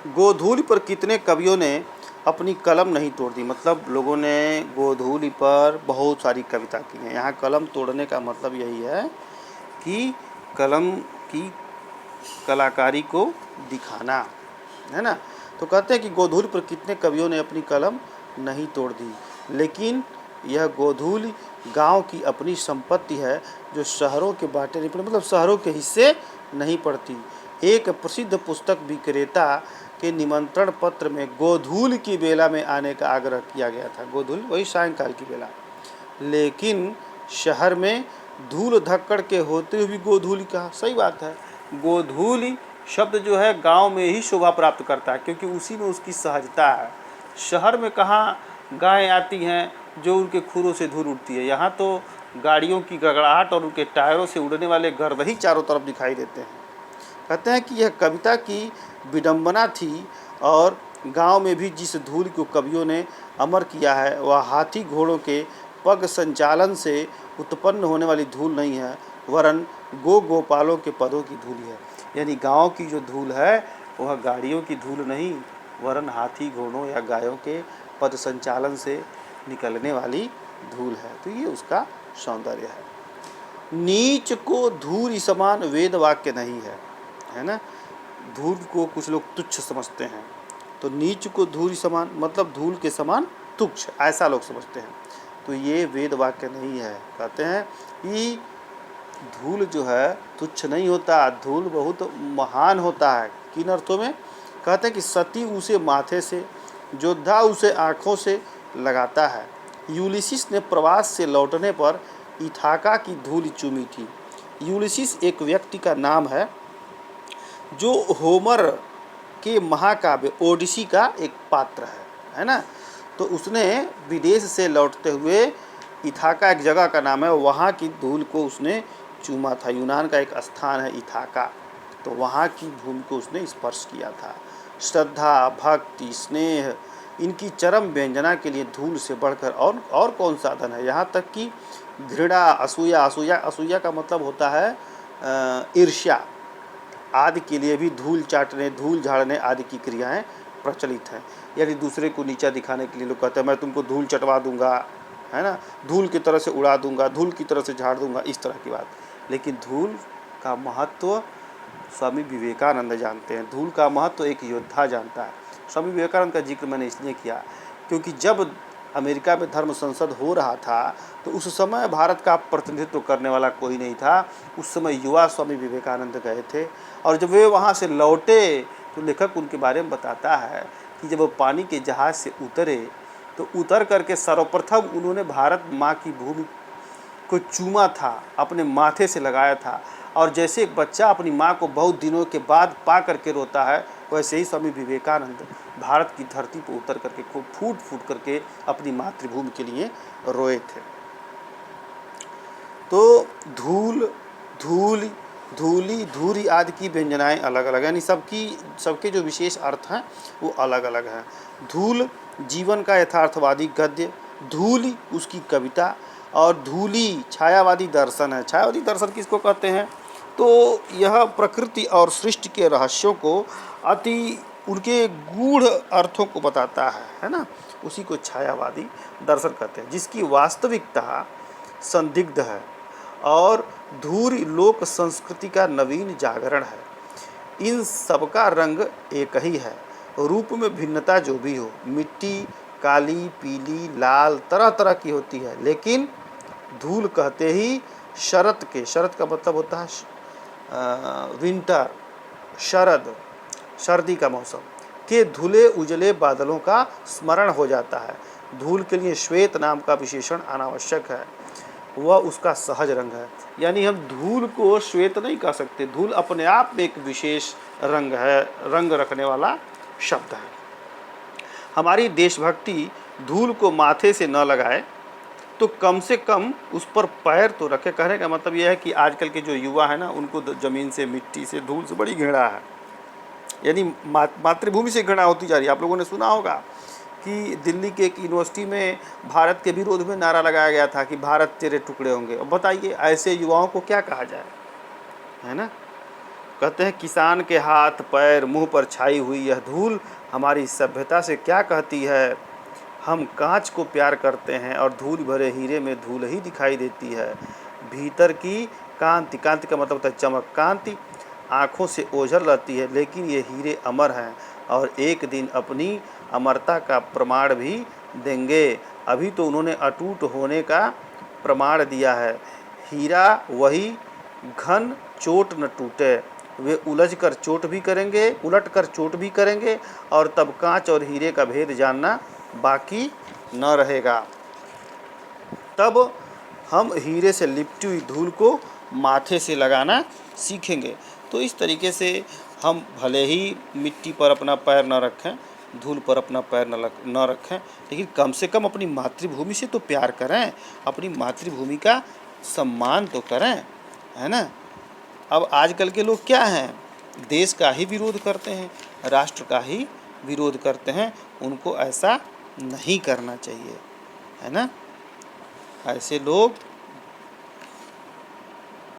गोधूलि पर कितने कवियों ने अपनी कलम नहीं तोड़ दी। मतलब लोगों ने गोधूलि पर बहुत सारी कविता की हैं। यहाँ कलम तोड़ने का मतलब यही है कि कलम की कलाकारी को दिखाना, है ना। तो कहते हैं कि गोधूलि पर कितने कवियों ने अपनी कलम नहीं तोड़ दी, लेकिन यह गोधूलि गांव की अपनी संपत्ति है जो शहरों के बाटे नहीं पड़ती, मतलब शहरों के हिस्से नहीं पड़ती। एक प्रसिद्ध पुस्तक विक्रेता के निमंत्रण पत्र में गोधूलि की बेला में आने का आग्रह किया गया था। गोधूलि वही सायंकाल की बेला, लेकिन शहर में धूल धक्कड़ के होते हुए भी गोधूलि कहा। सही बात है, गोधूलि शब्द जो है गांव में ही शोभा प्राप्त करता है, क्योंकि उसी में उसकी सहजता है। शहर में कहाँ गायें आती हैं जो उनके खुरों से धूल उड़ती है। यहाँ तो गाड़ियों की गड़गड़ाहट और उनके टायरों से उड़ने वाले गर्द ही चारों तरफ दिखाई देते हैं। कहते हैं कि यह कविता की विडंबना थी, और गांव में भी जिस धूल को कवियों ने अमर किया है वह हाथी घोड़ों के पग संचालन से उत्पन्न होने वाली धूल नहीं है, वरन गोपालों के पदों की धूल है। यानी गांव की जो धूल है वह गाड़ियों की धूल नहीं, वरन हाथी घोड़ों या गायों के पद संचालन से निकलने वाली धूल है। तो ये उसका सौंदर्य है। नीच को धूल समान वेद वाक्य नहीं है, है ना। धूल को कुछ लोग तुच्छ समझते हैं, तो नीच को धूल समान मतलब धूल के समान तुच्छ, ऐसा लोग समझते हैं। तो ये वेद वाक्य नहीं है। कहते हैं कि धूल जो है तुच्छ नहीं होता, धूल बहुत महान होता है। किन अर्थों में? कहते हैं कि सती उसे माथे से, योद्धा उसे आँखों से लगाता है। यूलिसिस ने प्रवास से लौटने पर इथाका की धूल चूमी थी। यूलिसिस एक व्यक्ति का नाम है जो होमर के महाकाव्य ओडिसी का एक पात्र है ना। तो उसने विदेश से लौटते हुए, इथाका एक जगह का नाम है, वहाँ की धूल को उसने चूमा था। यूनान का एक स्थान है इथाका, तो वहाँ की धूल को उसने स्पर्श किया था। श्रद्धा, भक्ति, स्नेह, इनकी चरम व्यंजना के लिए धूल से बढ़कर और कौन साधन है। यहाँ तक कि घृणा, असूया, असूया का मतलब होता है ईर्ष्या आदि के लिए भी धूल चाटने, धूल झाड़ने आदि की क्रियाएं प्रचलित हैं। यानी दूसरे को नीचा दिखाने के लिए लोग कहते हैं मैं तुमको धूल चटवा दूंगा, है ना, धूल की तरह से उड़ा दूंगा, धूल की तरह से झाड़ दूंगा, इस तरह की बात। लेकिन धूल का महत्व स्वामी विवेकानंद जानते हैं। धूल का महत्व एक योद्धा जानता है। स्वामी विवेकानंद का जिक्र मैंने इसलिए किया क्योंकि जब अमेरिका में धर्म संसद हो रहा था तो उस समय भारत का प्रतिनिधित्व करने वाला कोई नहीं था। उस समय युवा स्वामी विवेकानंद गए थे, और जब वे वहाँ से लौटे तो लेखक उनके बारे में बताता है कि जब वो पानी के जहाज़ से उतरे तो उतर करके सर्वप्रथम उन्होंने भारत माँ की भूमि को चूमा था, अपने माथे से लगाया था। और जैसे एक बच्चा अपनी माँ को बहुत दिनों के बाद पा करके रोता है, वैसे ही स्वामी विवेकानंद भारत की धरती पर उतर करके खूब फूट फूट करके अपनी मातृभूमि के लिए रोए थे। तो धूल, धूल, धूली, धूरी आदि की व्यंजनाएं अलग अलग हैं, यानी सबके जो विशेष अर्थ हैं वो अलग अलग हैं। धूल जीवन का यथार्थवादी गद्य, धूली उसकी कविता, और धूली छायावादी दर्शन है। छायावादी दर्शन किसको कहते हैं? तो यह प्रकृति और सृष्टि के रहस्यों को अति उनके गूढ़ अर्थों को बताता है ना, उसी को छायावादी दर्शन कहते हैं, जिसकी वास्तविकता संदिग्ध है। और धूरी लोक संस्कृति का नवीन जागरण है। इन सबका रंग एक ही है, रूप में भिन्नता जो भी हो, मिट्टी काली, पीली, लाल तरह तरह की होती है, लेकिन धूल कहते ही शरद का मतलब होता है विंटर, शरद, सर्दी का मौसम के धुले उजले बादलों का स्मरण हो जाता है। धूल के लिए श्वेत नाम का विशेषण अनावश्यक है, वह उसका सहज रंग है। यानी हम धूल को श्वेत नहीं कह सकते, धूल अपने आप में एक विशेष रंग है, रंग रखने वाला शब्द है। हमारी देशभक्ति धूल को माथे से न लगाए तो कम से कम उस पर पैर तो रखे। कहने का मतलब यह है कि आजकल के जो युवा है ना, उनको ज़मीन से, मिट्टी से, धूल से बड़ी घृणा है, यानी मातृभूमि से घृणा होती जा रही है। आप लोगों ने सुना होगा कि दिल्ली के एक यूनिवर्सिटी में भारत के विरोध में नारा लगाया गया था कि भारत तेरे टुकड़े होंगे। अब बताइए ऐसे युवाओं को क्या कहा जाए, है ना। कहते हैं किसान के हाथ पैर मुंह पर छाई हुई यह धूल हमारी सभ्यता से क्या कहती है। हम कांच को प्यार करते हैं और धूल भरे हीरे में धूल ही दिखाई देती है। भीतर की कांति, कांति का मतलब होता है चमक, कांति आँखों से ओझल रहती है, लेकिन ये हीरे अमर हैं और एक दिन अपनी अमरता का प्रमाण भी देंगे। अभी तो उन्होंने अटूट होने का प्रमाण दिया है। हीरा वही घन चोट न टूटे, वे उलझ कर चोट भी करेंगे, उलट कर चोट भी करेंगे और तब कांच और हीरे का भेद जानना बाकी न रहेगा। तब हम हीरे से लिपटी हुई धूल को माथे से लगाना सीखेंगे। तो इस तरीके से हम भले ही मिट्टी पर अपना पैर न रखें, धूल पर अपना पैर न रखें, लेकिन कम से कम अपनी मातृभूमि से तो प्यार करें, अपनी मातृभूमि का सम्मान तो करें, है ना। अब आजकल के लोग क्या हैं, देश का ही विरोध करते हैं, राष्ट्र का ही विरोध करते हैं। उनको ऐसा नहीं करना चाहिए, है ना। ऐसे लोग